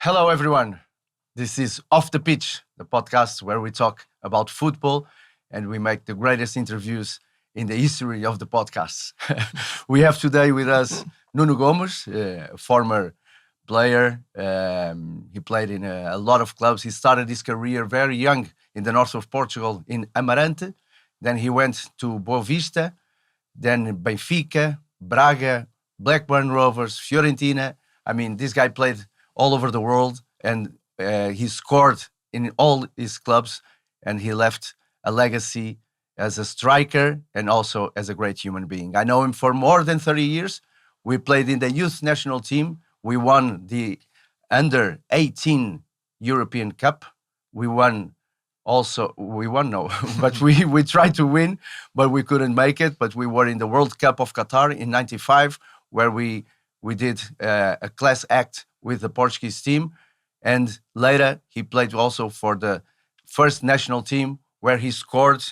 Hello, everyone. This is Off the Pitch, the podcast where we talk about football and we make the greatest interviews in the history of the podcasts. We have today with us Nuno Gomes, a former player. He played in a lot of clubs. He started his career very young in the north of Portugal in Amarante. Then he went to Boa Vista, then Benfica, Braga, Blackburn Rovers, Fiorentina. I mean, this guy played all over the world and he scored in all his clubs and he left a legacy as a striker and also as a great human being. I know him for more than 30 years. We played in the youth national team. We won the under 18 European Cup. We won no, but we tried to win, but we couldn't make it. But we were in the World Cup of Qatar in '95, where we did a class act with the Portuguese team. And later he played also for the first national team, where he scored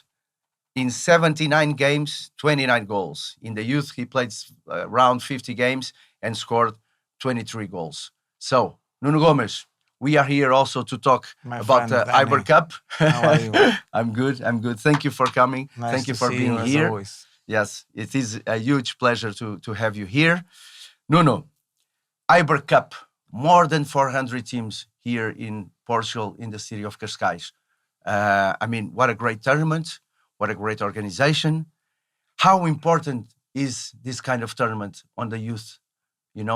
in 79 games, 29 goals. In the youth, he played around 50 games and scored 23 goals. So, Nuno Gomes, we are here also to talk about the IberCup. How are you? I'm good. Thank you for coming. Nice Thank you to for see being you, as here. always. Yes, it is a huge pleasure to have you here. Nuno, IberCup, more than 400 teams here in Portugal, in the city of Cascais. I mean, what a great tournament, what a great organization. How important is this kind of tournament on the youth,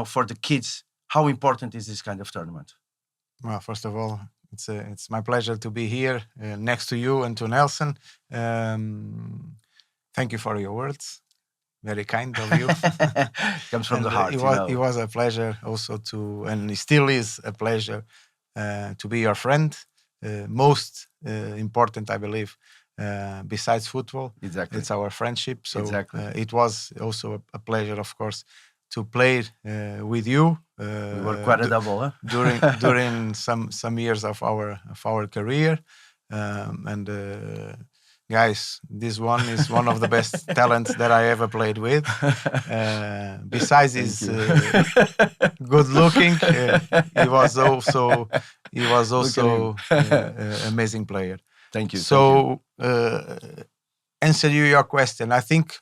for the kids? How important is this kind of tournament? Well, first of all, it's my pleasure to be here next to you and to Nelson. Thank you for your words. Very kind of you. Comes from And, the heart. It was a pleasure also and it still is a pleasure to be your friend. Most important, I believe, besides football. Exactly. It's our friendship. So Exactly. it was also a pleasure, of course, to play with you. We were quite a double, huh? during some years of our career, guys, this one is one of the best talents that I ever played with. Besides his good looking, he was also amazing player. Thank you. So answer your question. I think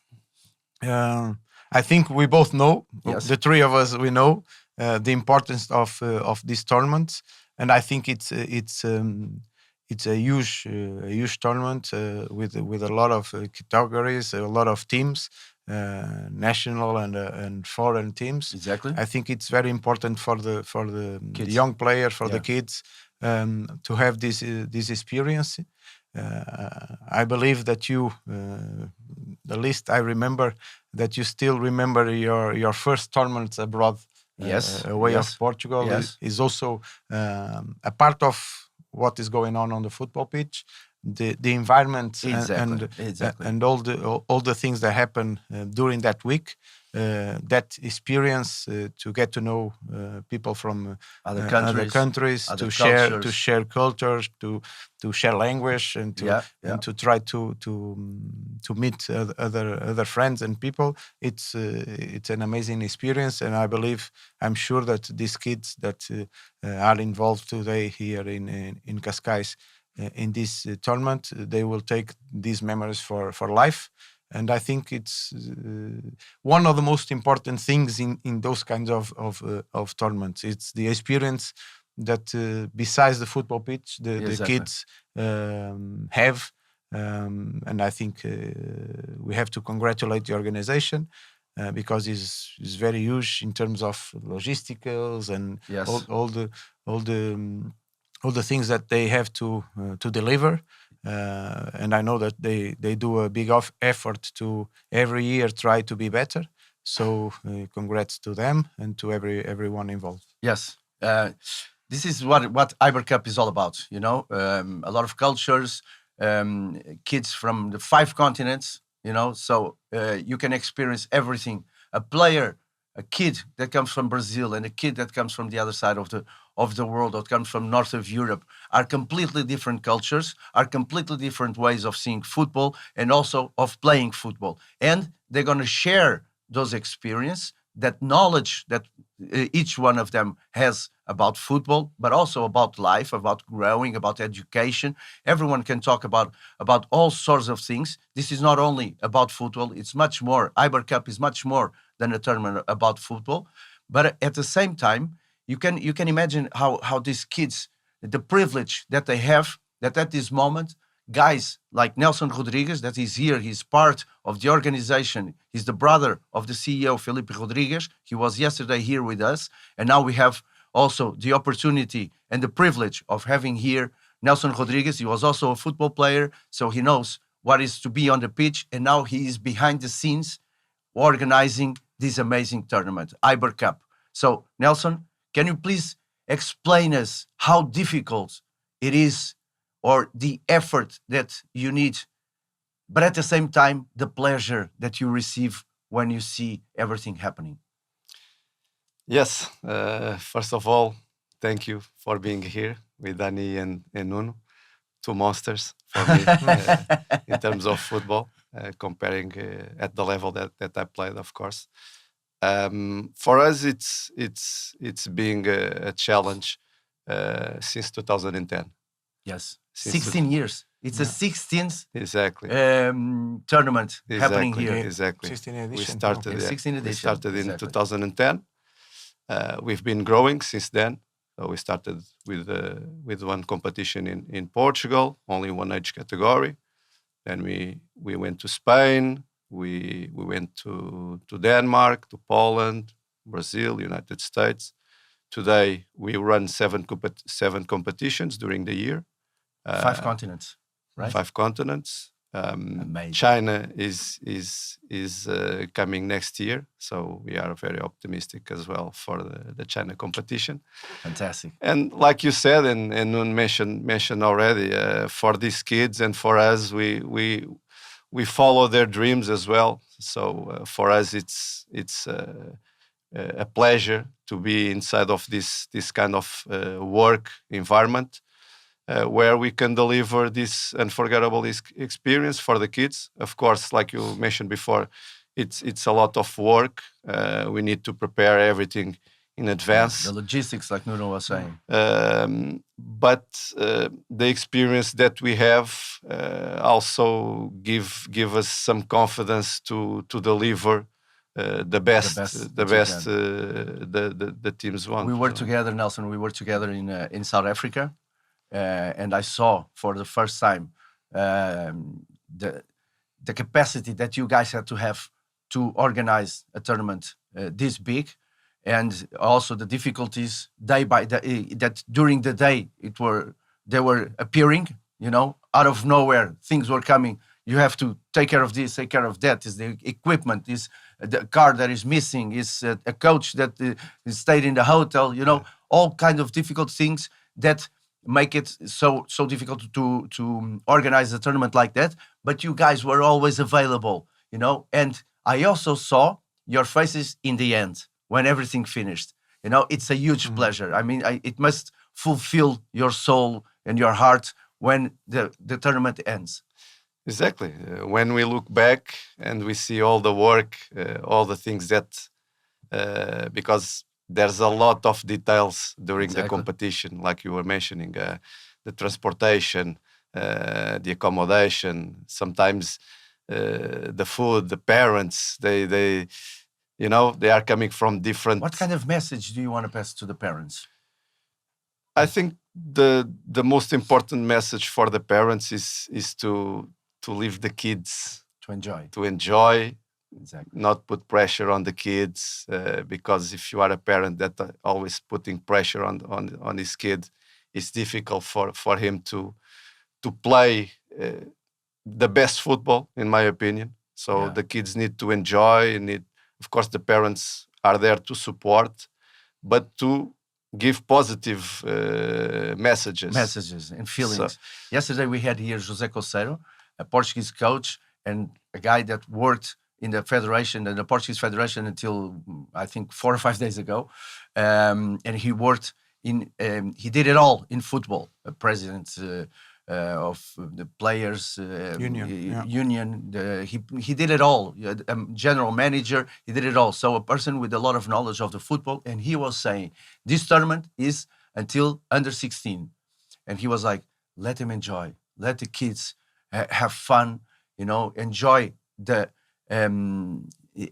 we both know. Yes. The three of us, we know the importance of this tournament, and I think it's a huge tournament with a lot of categories, a lot of teams, national and foreign teams. Exactly. I think it's very important for the Kids. young player, for the kids, to have this experience. I believe that you, the least I remember, that you still remember your first tournament abroad. Yes. Away Yes. of Portugal. Yes. Is also a part of what is going on the football pitch, the environment, Exactly. and all the things that happen during that week. That experience to get to know people from Other countries, other to cultures. share cultures, to share language, and to try to meet other friends and people. It's an amazing experience, and I'm sure that these kids that are involved today here in Cascais in this tournament, they will take these memories for life. And I think it's one of the most important things in those kinds of tournaments. It's the experience that besides the football pitch, the kids have. And I think we have to congratulate the organization because it's very huge in terms of logisticals and Yes. all the things that they have to deliver. And I know that they do a big effort to every year try to be better. So congrats to them and to everyone involved. Yes. This is what IberCup is all about. A lot of cultures, kids from the 5 continents. So you can experience everything. A kid that comes from Brazil and a kid that comes from the other side of the world, or comes from north of Europe, are completely different cultures, are completely different ways of seeing football and also of playing football. And they're going to share those experiences that knowledge that each one of them has about football, but also about life, about growing, about education. Everyone can talk about all sorts of things. This is not only about football, it's much more. IberCup is much more than a tournament about football. But at the same time, you can imagine how these kids, the privilege that they have, that at this moment, guys like Nelson Rodrigues, that is here, he's part of the organization. He's the brother of the CEO, Felipe Rodrigues. He was yesterday here with us. And now we have also the opportunity and the privilege of having here Nelson Rodrigues. He was also a football player, so he knows what is to be on the pitch. And now he is behind the scenes organizing this amazing tournament, IberCup. So, Nelson, can you please explain us how difficult it is, or the effort that you need, but at the same time, the pleasure that you receive when you see everything happening? Yes. First of all, thank you for being here with Dani and Nuno, two monsters for me in terms of football, comparing at the level that I played, of course. For us, it's being a challenge since 2010. Yes, 16 years. It's a 16th exactly tournament happening here. Exactly. 16 edition. We started. 16 edition. We started in Exactly. 2010. We've been growing since then. So we started with one competition in Portugal, only one age category. Then we went to Spain. We went to Denmark, to Poland, Brazil, United States. Today we run seven competitions during the year. 5 continents, right? 5 continents. Amazing. China is coming next year, so we are very optimistic as well for the China competition. Fantastic. And like you said, and Nuno mentioned already, for these kids and for us, we follow their dreams as well. So for us, it's a pleasure to be inside of this kind of work environment. Where we can deliver this unforgettable experience for the kids. Of course, like you mentioned before, it's a lot of work. We need to prepare everything in advance. The logistics, like Nuno was saying. But the experience that we have also give us some confidence to deliver the best the teams want. We were together, Nelson. We were together in South Africa. And I saw for the first time the capacity that you guys had to have to organize a tournament this big, and also the difficulties day by day that during the day they were appearing, out of nowhere. Things were coming. You have to take care of this, take care of that. Is the equipment? Is the car that is missing? Is a coach that stayed in the hotel? All kinds of difficult things that make it so difficult to organize a tournament like that. But you guys were always available, and I also saw your faces in the end when everything finished. It's a huge pleasure. I mean, it must fulfill your soul and your heart when the tournament ends. Exactly. When we look back and we see all the work, all the things that because there's a lot of details during the competition, like you were mentioning, the transportation, the accommodation, sometimes the food, the parents, they are coming from different. What kind of message do you want to pass to the parents? I think the most important message for the parents is to leave the kids to enjoy. Exactly. Not put pressure on the kids, because if you are a parent that always putting pressure on his kid, it's difficult for him to play the best football, in my opinion. So the kids need to enjoy, of course, the parents are there to support, but to give positive messages and feelings. Yesterday we had here José Coceiro, a Portuguese coach and a guy that worked in the federation, the Portuguese federation, until I think 4 or 5 days ago, and he worked he did it all in football. President, of the players Union. union. He did it all. General manager. He did it all. So a person with a lot of knowledge of the football, and he was saying this tournament is until under 16, and he was like, let them enjoy, let the kids have fun, enjoy the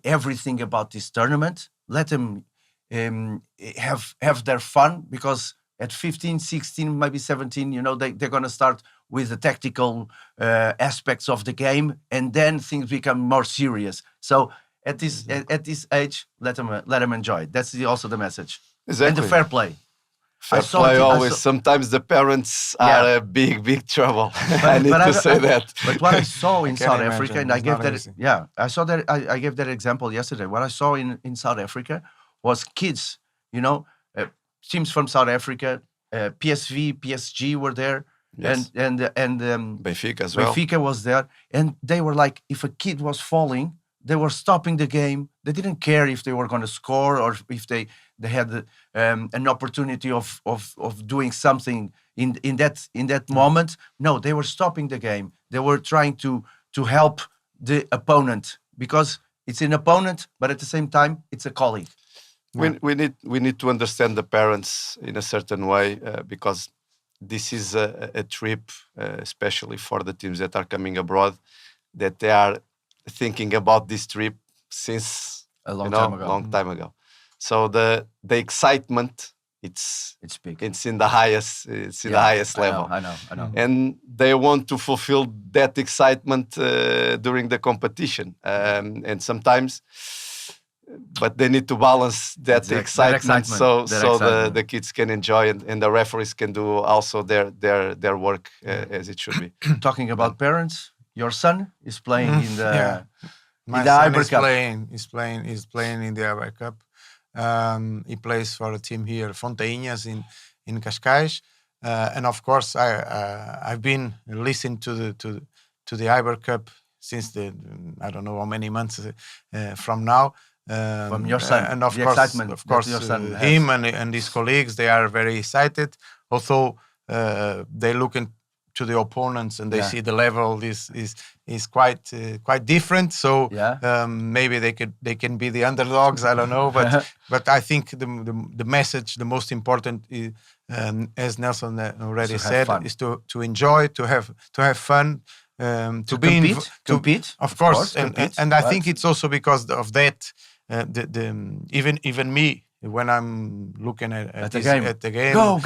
everything about this tournament. Let them have their fun, because at 15, 16, maybe 17, they're going to start with the tactical aspects of the game, and then things become more serious. So at this age, let them enjoy. That's also the message. Exactly. And the fair play. Fair play always. Sometimes the parents are a big trouble. I need to say that. But what I saw in South Africa, and I gave that, easy. I saw that. I gave that example yesterday. What I saw in South Africa was kids, teams from South Africa, PSV, PSG were there, yes. and Benfica as well. Benfica was there, and they were like, if a kid was falling, they were stopping the game. They didn't care if they were going to score or if they had an opportunity of doing something in that moment. No, they were stopping the game. They were trying to help the opponent, because it's an opponent, but at the same time it's a colleague. We need to understand the parents in a certain way, because this is a trip, especially for the teams that are coming abroad, that they are thinking about this trip since a long time ago. So the excitement, it's big. It's in the highest level. I know. And they want to fulfill that excitement during the competition, and sometimes. But they need to balance that excitement so the kids can enjoy, and the referees can do also their work as it should be. Talking about parents, your son is playing in the My son IberCup. is playing in the IberCup. He plays for a team here, Fontainhas in Cascais, and of course I've been listening to the IberCup since I don't know how many months from now. From your son, and of the course, excitement your son him and his colleagues, they are very excited. Although they look into the opponents and they see the level is quite different. So maybe they can be the underdogs. I don't know, but I think the message, the most important, is, as Nelson already said, is to enjoy, to have fun. To compete, of course, and I think it's also because of that. Even me, when I'm looking at the game, go!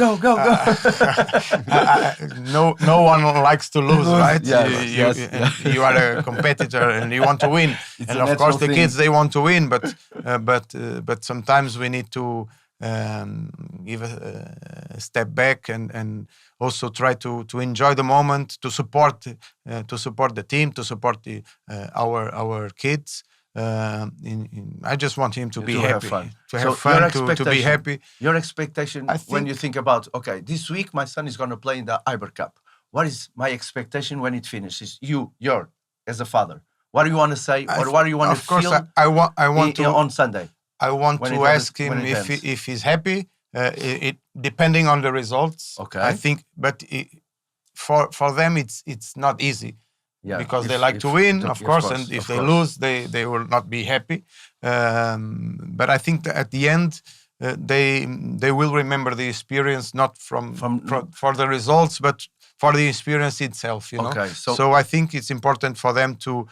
No one likes to lose, right? Yes. You are a competitor and you want to win, and of course the kids, they want to win, but sometimes we need to give a step back and also try to enjoy the moment, to support the team, to support our kids. I just want him to be happy, to have fun, to be happy. Your expectation when you think about, okay, this week my son is going to play in the IberCup. What is my expectation when it finishes? You're as a father. What do you want to say, or what do you want to feel? Of course, I want to on Sunday. I want to ask him if he's happy. It depending on the results. Okay. I think, but for them it's not easy. Yeah, because they like to win, of course, and if they lose, they will not be happy. But I think that at the end, they will remember the experience, not for the results, but for the experience itself. Okay, so I think it's important for them to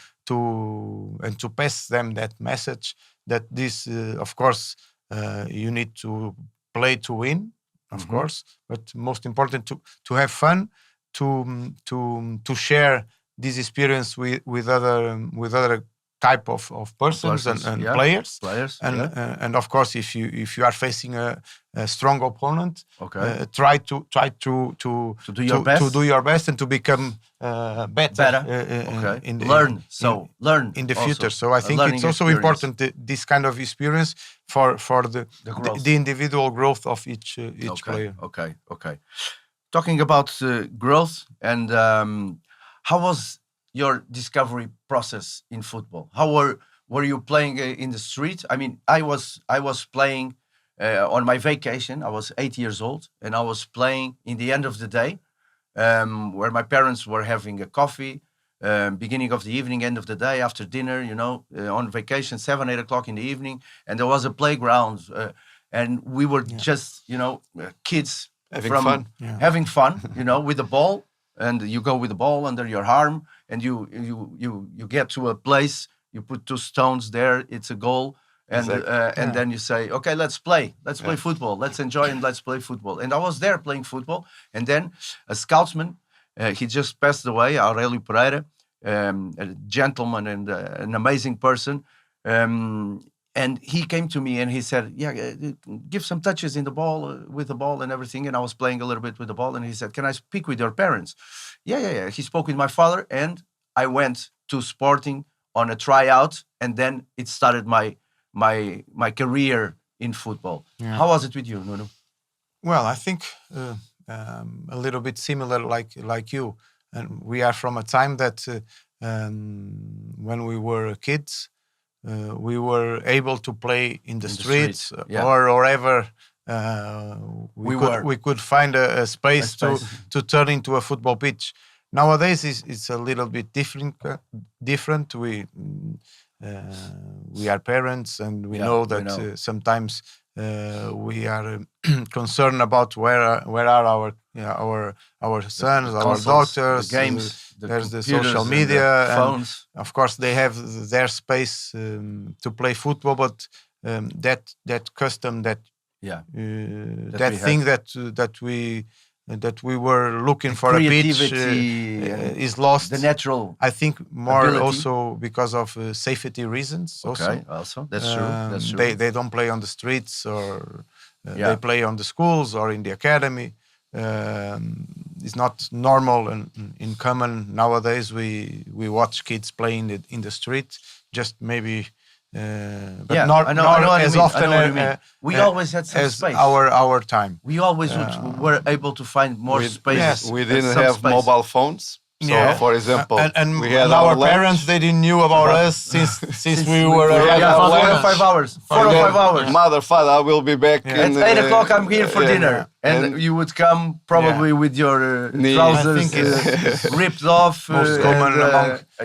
pass them that message that this, of course, you need to play to win, of course, but most important to have fun, to share this experience with other type of persons and players. And of course, if you are facing a strong opponent, try to do your best and to become better. Learn in the future. So I think it's also important this kind of experience for the individual growth of each player. Okay. Talking about growth and. How was your discovery process in football? How were you playing in the street? I mean, I was playing on my vacation. I was 8 years old, and I was playing in the end of the day where my parents were having a coffee, beginning of the evening, end of the day, after dinner, on vacation, 7, 8 o'clock in the evening, and there was a playground, and we were just, kids having fun, with the ball, and you go with the ball under your arm, and you get to a place, you put 2 stones there, it's a goal. And and then you say, okay, let's play football, let's enjoy and let's play football. And I was there playing football, and then a scoutsman, he just passed away, Aurelio Pereira, a gentleman and an amazing person. And he came to me and he said, give some touches in the ball, with the ball and everything. And I was playing a little bit with the ball, and he said, can I speak with your parents? Yeah. He spoke with my father, and I went to Sporting on a tryout, and then it started my career in football. How was it with you, Nuno? Well, I think a little bit similar like you. And we are from a time that when we were kids, we were able to play in the streets. Or wherever we could find a space to turn into a football pitch. Nowadays, it's a little bit different. We are parents, and we know that sometimes we are concerned about where are our sons, our daughters, the games, there's the social media, and phones. And of course, they have their space to play football, but that custom, that thing that we were looking for a pitch is lost. The natural, I think, more ability. Also because of safety reasons. Okay, also that's true. They don't play on the streets, or they play on the schools or in the academy. It's not normal and in common nowadays. We watch kids playing in the street, just maybe. But not as often. We always had some space. Our time. We always were able to find more space. Yes, we didn't have mobile phones. So, for example, and we had our parents, they didn't knew about us since we were 4 or 5 hours. 4 or 5 hours. Mother, father, I will be back. At 8 o'clock, I'm here for dinner. And you would come probably with your trousers ripped off, most common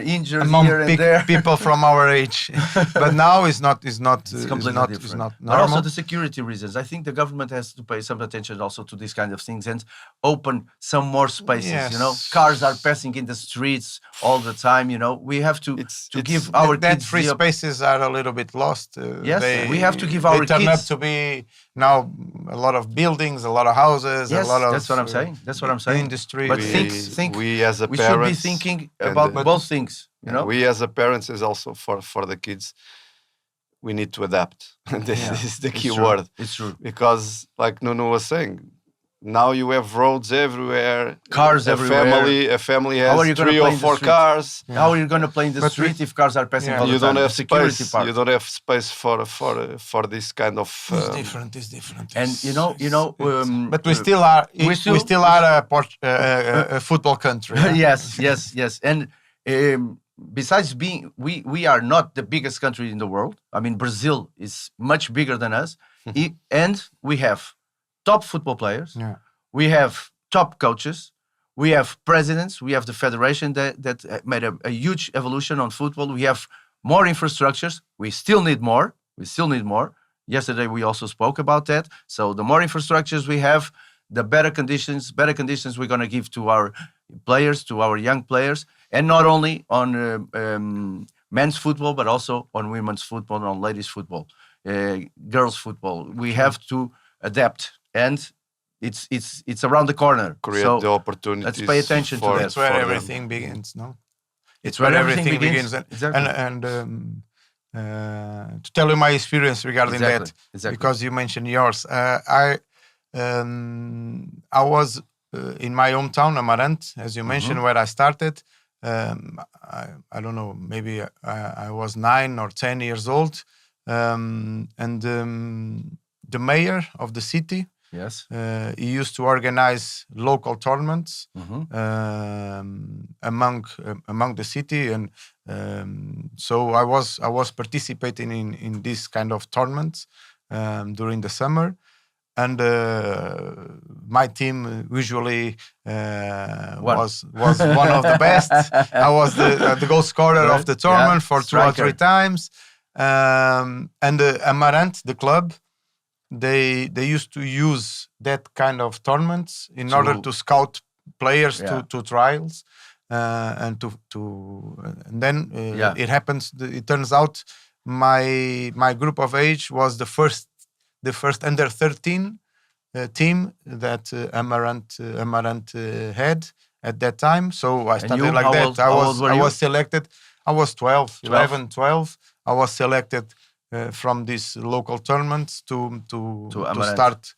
injured among here and there. People from our age. But now it's completely different. It's not but also normal. the security reasons. I think the government has to pay some attention also to these kind of things and open some more spaces. Yes. Cars are passing in the streets all the time. We have to give our that kids free spaces are a little bit lost. Yes, we have to give our kids. They turn up kids to be now a lot of buildings, a lot of houses, yes, a lot of. That's what I'm saying. That's what I'm saying. Industry. But think. We as a we parents should be thinking about both things. We as a parents is also for the kids. We need to adapt. This is the key word. It's true. Because, like Nuno was saying, now you have roads everywhere, cars everywhere. A family has 3 or 4 cars. How are you going to play in the street if cars are passing all the time? You don't have security space. part. You don't have space for this kind of. It's different. And but we still are. We still are a football country. Yes. And besides being, we are not the biggest country in the world. I mean, Brazil is much bigger than us, and we have top football players. Yeah. We have top coaches. We have presidents. We have the federation that made a huge evolution on football. We have more infrastructures. We still need more. Yesterday we also spoke about that. So the more infrastructures we have, the better conditions we're going to give to our players, to our young players, and not only on men's football, but also on women's football, on ladies football, girls football. We have to adapt. And it's around the corner. Create the opportunities. Let's pay attention to that. It's where everything begins, no? It's where everything begins. Exactly. And to tell you my experience regarding that, because you mentioned yours, I was in my hometown, Amarante, as you mentioned, where I started. I don't know, maybe I was 9 or 10 years old, and the mayor of the city. Yes. He used to organize local tournaments among the city, and so I was participating in this kind of tournaments during the summer, and my team usually was one of the best. I was the goal scorer of the tournament for Striker. 2 or 3 times. And Amarante, the club, they used to use that kind of tournaments in order to scout players to trials, and then it happens. It turns out my group of age was the first under 13 team that Amarante had at that time. So I started like that. I was selected. I was 12, 11, 12. I was selected from these local tournaments to start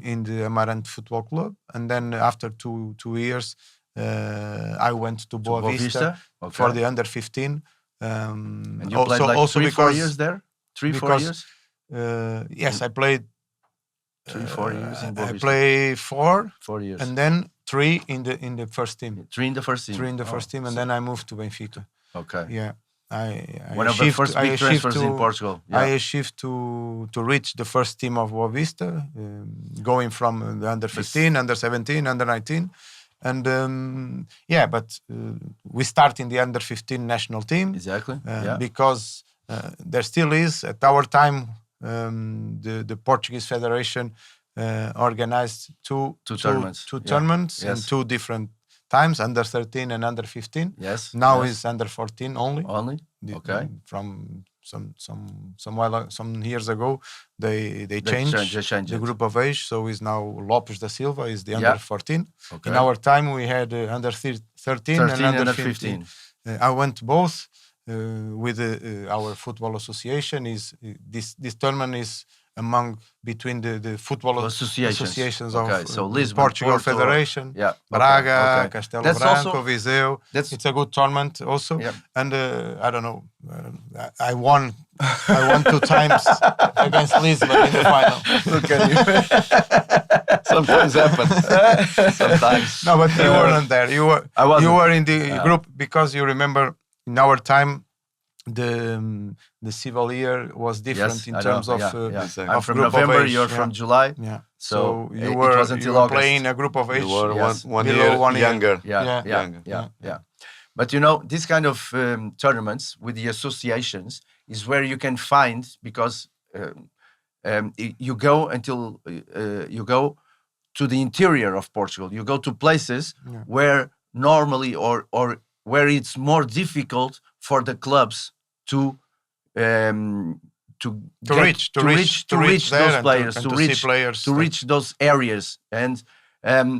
in the Amarante Football Club, and then after two years, I went to Boa Vista for the under 15. And you played like 3-4 years there? 3-4 years? Yes, I played 3-4 years in Boa Vista. I played 4 years, and then 3 in the first team. 3 in the first team. 3 in the first team, and then I moved to Benfica. Okay. Yeah. One of the first big transfers in Portugal. Yeah. I achieved to reach the first team of Boa Vista, going from the under 15, under 17, under 19. And but we start in the under 15 national team. Exactly. Because there still is, at our time, the Portuguese Federation organized two tournaments in 2 different times, under 13 and under 15. Yes. Now is under 14 only. Only? Okay. From some years ago, they changed the group of age, so is now Lopes da Silva is the under 14. Okay. In our time, we had under 13 and under 15. I went both with our football association. This tournament is between the football associations of Lisbon, Portugal Porto, Federation, Braga, Castelo Branco, also, Viseu. It's a good tournament also. And I don't know, I won 2 times against Lisbon in the final. Look at you. Sometimes happens. Sometimes. No, but you weren't there. You were in the group, because you remember in our time the civil year was different in terms of I'm from November, you're from July. Yeah. So you were playing a group of age. You were one year younger. Yeah. But you know, this kind of tournaments with the associations is where you can find, because you go to the interior of Portugal. You go to places where normally or where it's more difficult for the clubs to reach those players, to reach those areas, and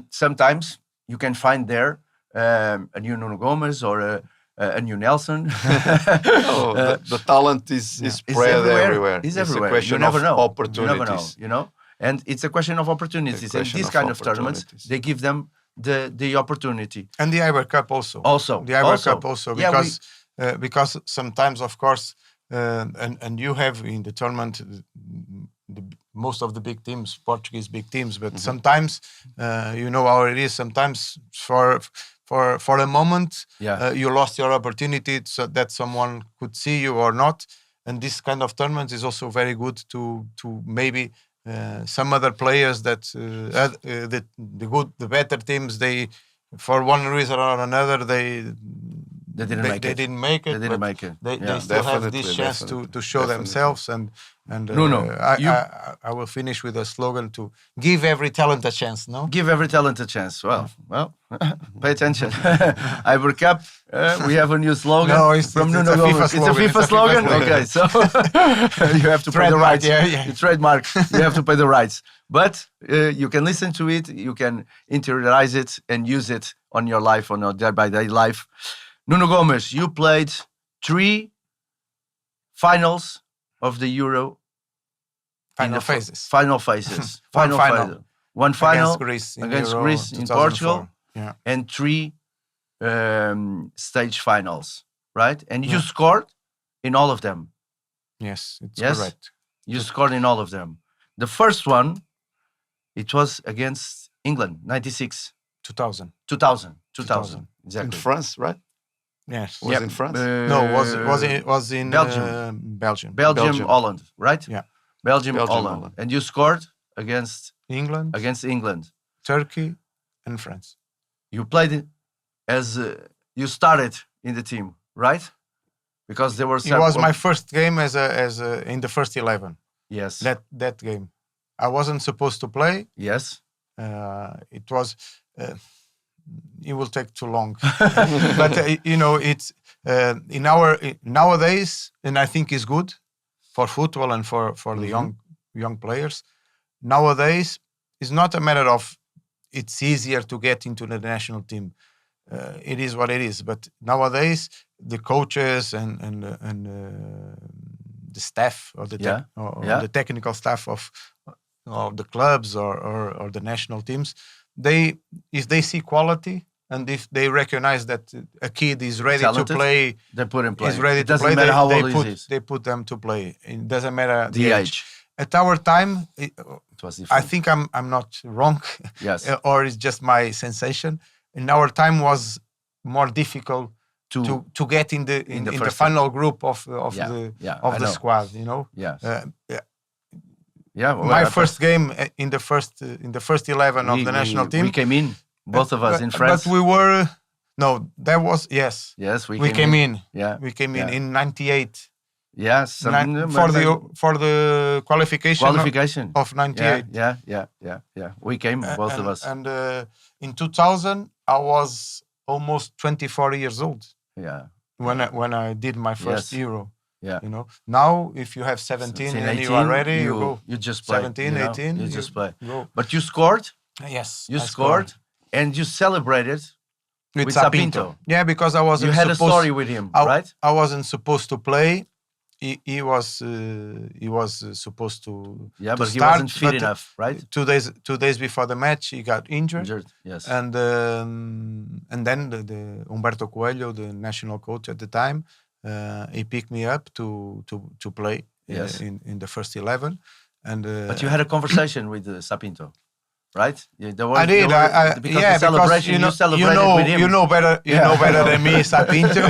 sometimes you can find there a new Nuno Gomes or a new Nelson. The talent is spread everywhere. It's everywhere. A question you never of know. opportunities. You know, and it's a question of opportunities. And these kind of tournaments, they give them the opportunity. And the IberCup also. The IberCup also, because sometimes, of course, and you have in the tournament most of the big teams, Portuguese big teams, but sometimes you know how it is. Sometimes for a moment you lost your opportunity so that someone could see you or not. And this kind of tournament is also very good to maybe some other players that the better teams, they for one reason or another they didn't make it. They still have this chance to show themselves. And Nuno, I will finish with a slogan to give every talent a chance. No, give every talent a chance. Well, pay attention. IberCup, we have a new slogan from Nuno Gomes. It's a FIFA slogan. Okay, so you have to pay the rights. You trademark. You have to pay the rights. But you can listen to it. You can interiorize it and use it on your life, on your day-by-day life. Nuno Gomes, you played 3 finals of the Euro. Final phases. One final against Greece in Portugal, and 3 stage finals, right? And you scored in all of them. Yes, it's correct. You scored in all of them. The first one, it was against England, 96. 2000. Exactly. In France, right? Yes. Was in France? No, was in Belgium. Belgium, Holland, right? Yeah. Belgium, Holland. And you scored against England, against England, Turkey, and France. you played as you started in the team, right? Because there were It was my first game as in the first 11. Yes. That game, I wasn't supposed to play. Yes. It was. It will take too long, but it's in our nowadays, and I think is good for football and for the young players. Nowadays, it's not a matter of it's easier to get into the national team. It is what it is. But nowadays, the coaches and the staff or the technical staff of the clubs or the national teams, if they see quality and if they recognize that a kid is ready talented, to play, they put him play. Is ready it to doesn't play. Matter how old he is. They put them to play. It doesn't matter the age. At our time, It was I think I'm not wrong. Yes. Or it's just my sensation. In our time was more difficult to get in the final group of the squad. Yes. My first game in the first 11 of the national team. We came in, both of us in France. But we were that was yes. Yes, we came in. Yeah, we came in 98. Yes, for the qualification of 98. Yeah. We came, both of us. And in 2000, I was almost 24 years old. Yeah. When I did my first Euro. Yeah. Now if you have 17 and 18, you are ready, you go. You just play. 17, 18, you just play. Go. But you scored. Yes. You scored, and you celebrated with Sapinto. Yeah, because I wasn't. You had a story with him, right? I wasn't supposed to play. He was supposed to. Yeah, but start, he wasn't fit enough, right? 2 days before the match, he got injured. Yes. And then the Humberto Coelho, the national coach at the time, he picked me up to play in the first 11. And but you had a conversation with Sapinto, right? I did. Because celebration. You celebrated with him. You know better. You know better than me, Sapinto.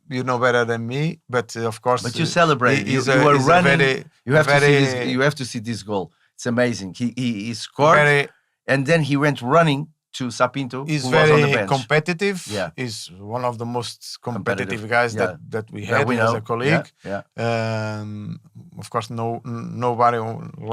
You know better than me, but of course. But you celebrated. You were running. You have to see this goal. It's amazing. He scored, and then he went running to Sapinto. He's who was on the very bench. competitive. Yeah, he's one of the most competitive guys that we had as a colleague. Of course, nobody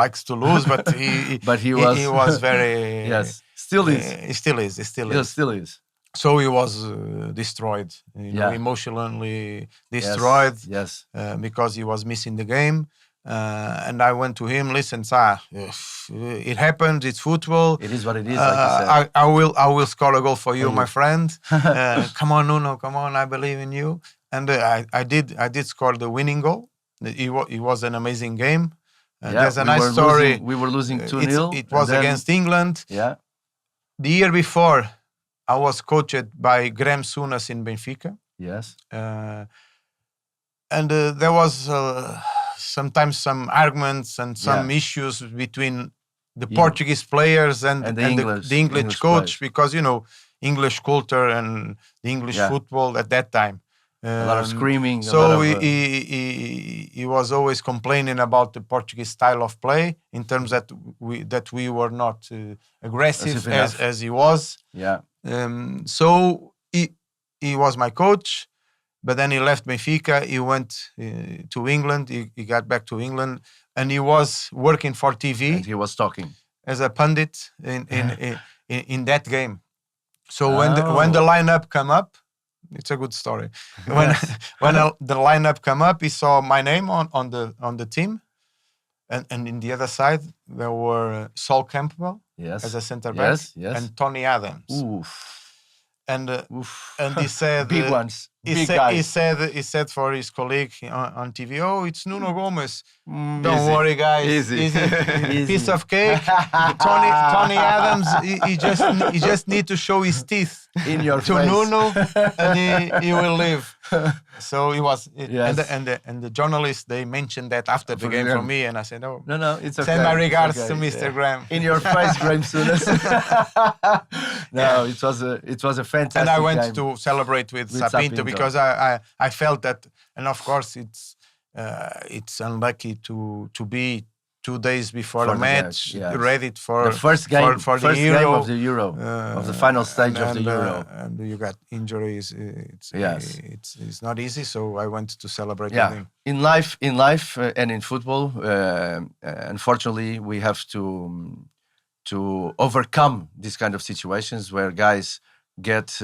likes to lose, but he was very. Yes, still is. He still is. So he was destroyed, emotionally destroyed. Yes. Because he was missing the game. And I went to him. Listen, it happens. It's football. It is what it is. Like you said. I will score a goal for you, my friend. Come on, Nuno. Come on. I believe in you. And I did score the winning goal. It was an amazing game. There's a nice story. We were losing 2-0. It was against England. Yeah. The year before, I was coached by Graham Souness in Benfica. Yes. And there was sometimes some arguments and some issues between the Portuguese players and the English coach, players. Because, English culture and the English football at that time. A lot of screaming. So he was always complaining about the Portuguese style of play in terms that we were not aggressive as he was. Yeah. So he was my coach, but then he left Benfica. He went to England. He got back to England, and he was working for TV. And he was talking as a pundit in that game. So when the lineup came up, it's a good story. When the lineup came up, he saw my name on the team, and in the other side there were Sol Campbell as a centre back and Tony Adams. Oof. And he said big ones. He said for his colleague on TV, "Oh, it's Nuno Gomes. Don't worry, guys. Easy. Piece of cake. Tony Adams. He just need to show his teeth in your to face. Nuno, and he will live." So he was, and the journalists, they mentioned that after the game for me, and I said, "No, it's okay. Send my regards to Mr. Graham." In your face, Graham Souness. No, it was a fantastic. And I went game to celebrate with Sapinto because I felt that, and of course it's unlucky to be 2 days before the match, ready for the first game, for first the Euro, game of the Euro, of the final stage of the Euro. And you got injuries. It's not easy. So I went to celebrate with him. In life, and in football, unfortunately, we have to overcome these kind of situations where guys get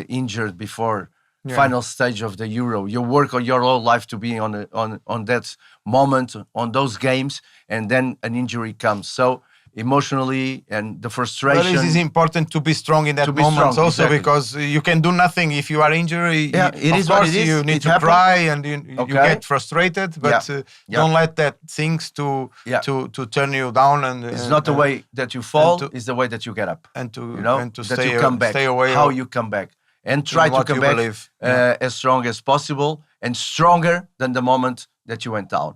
injured before final stage of the Euro. You work on your whole life to be on that moment, on those games, and then an injury comes. So emotionally and the frustration. Well, it is important to be strong in that moment also, because you can do nothing if you are injured. Of course, you need to cry and you get frustrated, but don't let that things to turn you down. And it's not the way that you fall; it's the way that you get up. And to that you come back. Stay away. How you come back. And try to come back as strong as possible and stronger than the moment that you went down.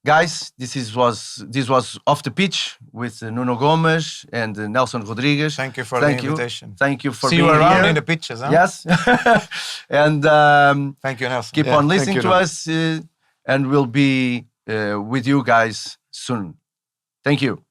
Guys, this was Off the Pitch with Nuno Gomes and Nelson Rodrigues. Thank you for the invitation. Thank you for being here. See you around in the pitches, huh? Yes. And thank you, Nelson. Keep on listening to us, and we'll be with you guys soon. Thank you.